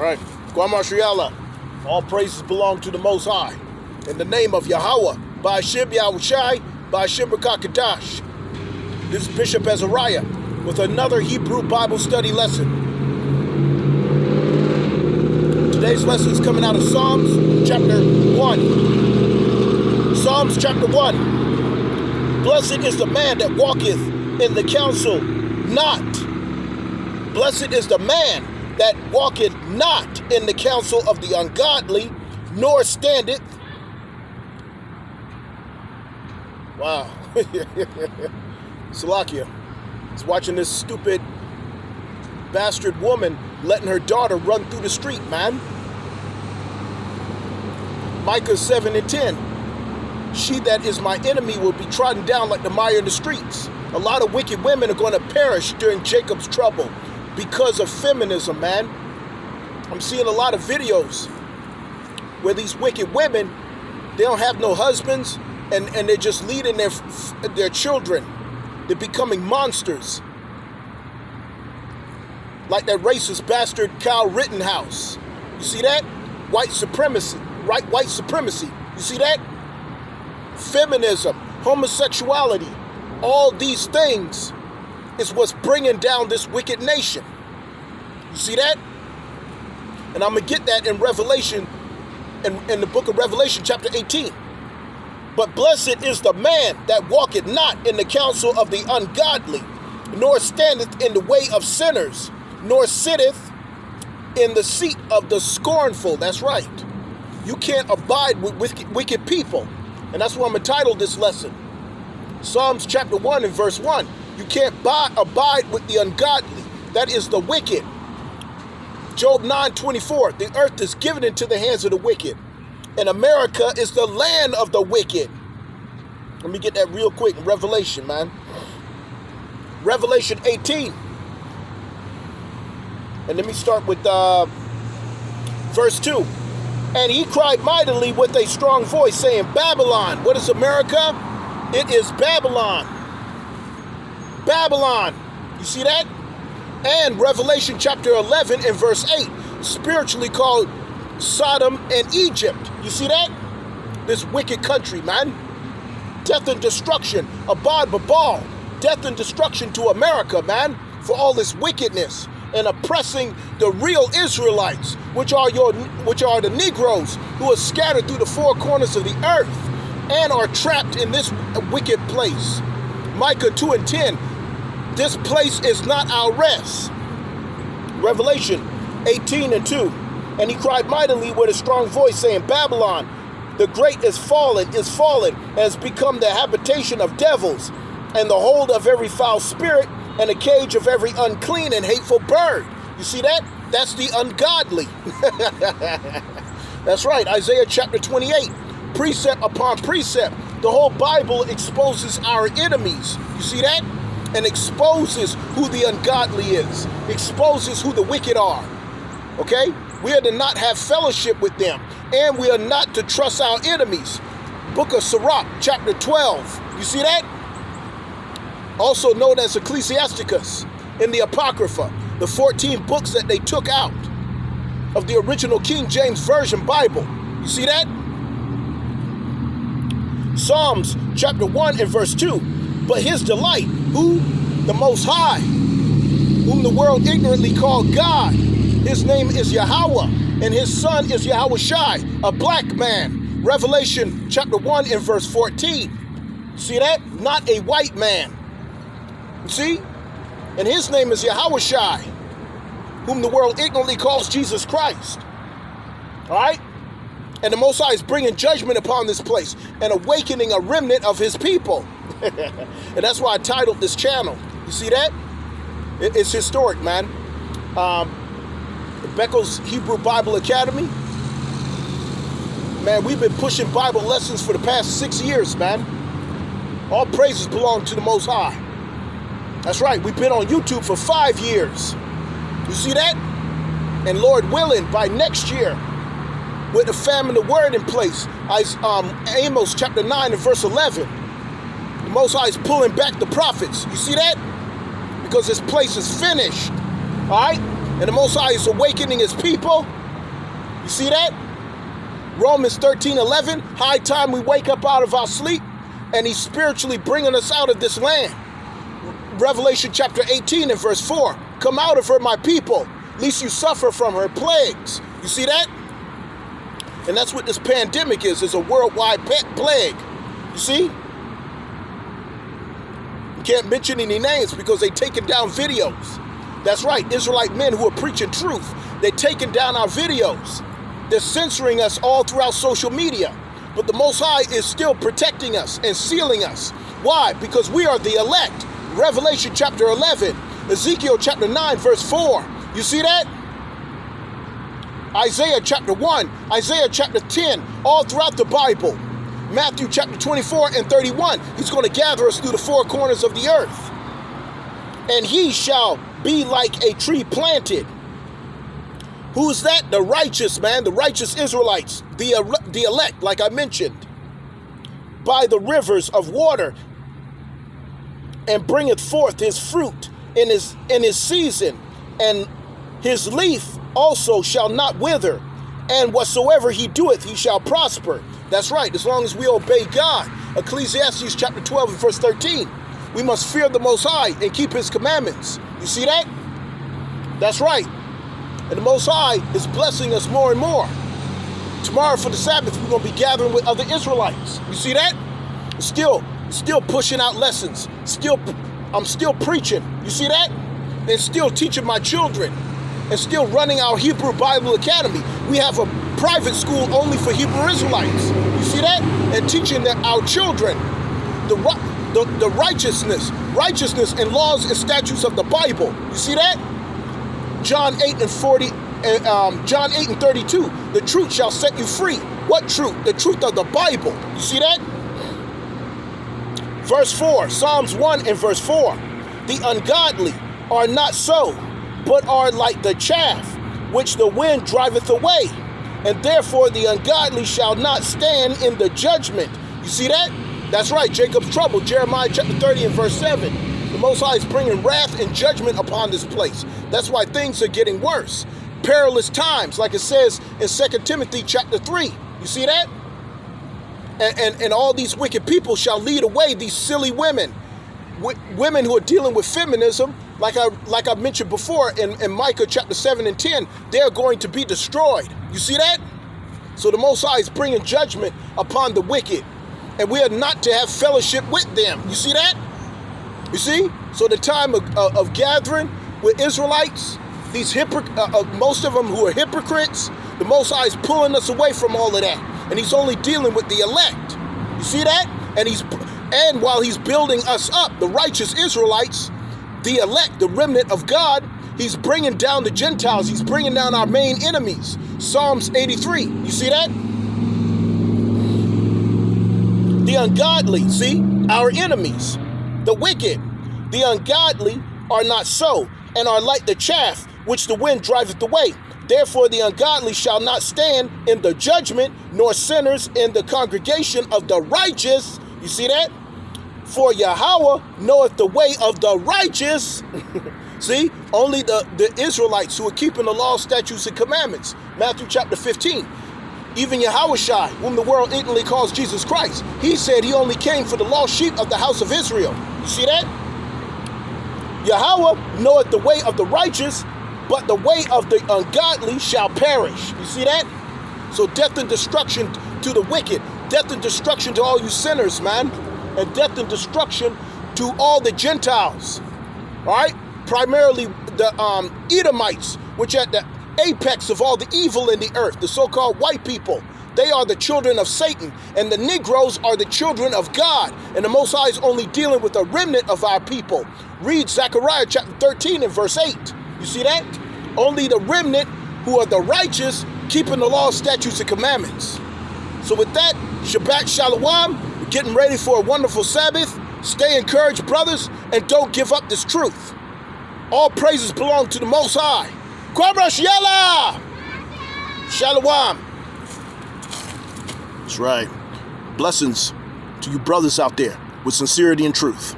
Right. AZARIYAH. All praises belong to the Most High. In the name of Yahweh, Ba'ashem Yahushai, Ba'ashem Rakakadash. This is Bishop AZARIYAH with another Hebrew Bible study lesson. Today's lesson is coming out of Psalms chapter 1. Psalms chapter 1. Blessed is the man that walketh in the counsel not. Blessed is the man that walketh not in the counsel of the ungodly, nor standeth. Wow. Salakia is watching this stupid bastard woman letting her daughter run through the street, man. Micah 7:10. She that is my enemy will be trodden down like the mire in the streets. A lot of wicked women are going to perish during Jacob's trouble because of feminism, man. I'm seeing a lot of videos where these wicked women, they don't have no husbands, and they're just leading their children. They're becoming monsters. Like that racist bastard Kyle Rittenhouse. You see that? White supremacy. Right? White supremacy. You see that? Feminism, homosexuality, all these things is what's bringing down this wicked nation. You see that? And I'm going to get that in Revelation, in the book of Revelation, chapter 18. But blessed is the man that walketh not in the counsel of the ungodly, nor standeth in the way of sinners, nor sitteth in the seat of the scornful. That's right. You can't abide with wicked people. And that's what I'm entitled this lesson. Psalms chapter 1 and verse 1. You can't abide with the ungodly. That is the wicked. Job 9:24. The earth is given into the hands of the wicked, and America is the land of the wicked. Let me get that real quick in Revelation, man. Revelation 18. And let me start with verse 2. And he cried mightily with a strong voice, saying, Babylon. What is America? It is Babylon. Babylon. You see that? And Revelation chapter 11 and verse 8, spiritually called Sodom and Egypt. You see that? This wicked country, man. Death and destruction. Abad Babal. Death and destruction to America, man, for all this wickedness and oppressing the real Israelites, which are the Negroes who are scattered through the four corners of the earth and are trapped in this wicked place. Micah 2 and 10. This place is not our rest. Revelation 18 and 2. And he cried mightily with a strong voice, saying, Babylon, the great is fallen, has become the habitation of devils, and the hold of every foul spirit, and a cage of every unclean and hateful bird. You see that? That's the ungodly. That's right, Isaiah chapter 28. Precept upon precept. The whole Bible exposes our enemies. You see that? And exposes who the ungodly is. Exposes who the wicked are. Okay? We are to not have fellowship with them. And we are not to trust our enemies. Book of Sirach, chapter 12. You see that? Also known as Ecclesiasticus in the Apocrypha. The 14 books that they took out of the original King James Version Bible. You see that? Psalms chapter 1 and verse 2. But his delight, who? The Most High, whom the world ignorantly called God. His name is Yahweh, and his son is Yahushai, a black man. Revelation chapter 1 and verse 14. See that? Not a white man. See? And his name is Yahushai, whom the world ignorantly calls Jesus Christ. All right? And the Most High is bringing judgment upon this place and awakening a remnant of his people. And that's why I titled this channel. You see that? It's historic, man. Beckel's Hebrew Bible Academy. Man, we've been pushing Bible lessons for the past 6 years, man. All praises belong to the Most High. That's right. We've been on YouTube for 5 years. You see that? And Lord willing, by next year, with the famine of the word in place, Amos chapter 9 and verse 11, the Most High is pulling back the prophets. You see that? Because this place is finished. All right? And the Most High is awakening his people. You see that? Romans 13:11, high time we wake up out of our sleep, and he's spiritually bringing us out of this land. Revelation chapter 18 and verse 4, come out of her, my people, lest you suffer from her plagues. You see that? And that's what this pandemic is a worldwide plague. You see? You can't mention any names because they're taking down videos. That's right, Israelite men who are preaching truth. They're taking down our videos. They're censoring us all throughout social media. But the Most High is still protecting us and sealing us. Why? Because we are the elect. Revelation chapter 11, Ezekiel chapter 9, verse 4. You see that? Isaiah chapter 1, Isaiah chapter 10, all throughout the Bible. Matthew chapter 24 and 31. He's going to gather us through the four corners of the earth. And he shall be like a tree planted. Who's that? The righteous, man. The righteous Israelites. The elect, like I mentioned. By the rivers of water. And bringeth forth his fruit in his season. And his leaf also shall not wither. And whatsoever he doeth, he shall prosper. That's right, as long as we obey God. Ecclesiastes chapter 12 and verse 13. We must fear the Most High and keep his commandments. You see that? That's right. And the Most High is blessing us more and more. Tomorrow for the Sabbath, we're going to be gathering with other Israelites. You see that? Still pushing out lessons. I'm still preaching. You see that? And still teaching my children. And still running our Hebrew Bible Academy. We have a private school only for Hebrew Israelites. You see that? And teaching our children the righteousness and laws and statutes of the Bible. You see that? John 8 and 32. The truth shall set you free. What truth? The truth of the Bible. You see that? Verse 4, Psalms 1 and verse 4. The ungodly are not so, but are like the chaff, which the wind driveth away. And therefore the ungodly shall not stand in the judgment. You see that? That's right, Jacob's trouble, Jeremiah chapter 30 and verse 7. The Most High is bringing wrath and judgment upon this place. That's why things are getting worse. Perilous times, like it says in 2 Timothy chapter 3. You see that? And all these wicked people shall lead away these silly women. Women who are dealing with feminism, like I mentioned before in Micah chapter 7 and 10, they're going to be destroyed. You see that? So the Most High is bringing judgment upon the wicked. And we are not to have fellowship with them. You see that? You see? So the time of gathering with Israelites, these most of them who are hypocrites, the Most High is pulling us away from all of that. And he's only dealing with the elect. You see that? And while he's building us up, the righteous Israelites, the elect, the remnant of God, he's bringing down the Gentiles. He's bringing down our main enemies. Psalms 83. You see that? The ungodly, see, our enemies, the wicked, the ungodly are not so, and are like the chaff which the wind driveth away. Therefore the ungodly shall not stand in the judgment, nor sinners in the congregation of the righteous. You see that? For Yahweh knoweth the way of the righteous. See, only the Israelites who are keeping the law, statutes, and commandments. Matthew chapter 15. Even Yahushua, whom the world ignorantly calls Jesus Christ, he said he only came for the lost sheep of the house of Israel. You see that? Yahweh knoweth the way of the righteous, but the way of the ungodly shall perish. You see that? So death and destruction to the wicked, death and destruction to all you sinners, man, and death and destruction to all the Gentiles. All right? Primarily the Edomites, which are at the apex of all the evil in the earth, the so-called white people. They are the children of Satan, and the Negroes are the children of God. And the Most High is only dealing with a remnant of our people. Read Zechariah chapter 13 and verse 8. You see that? Only the remnant who are the righteous, keeping the law, statutes, and commandments. So with that, Shabbat Shalom. We're getting ready for a wonderful Sabbath. Stay encouraged, brothers, and don't give up this truth. All praises belong to the Most High. Kwabrash Yalla! Shalom. That's right. Blessings to you brothers out there with sincerity and truth.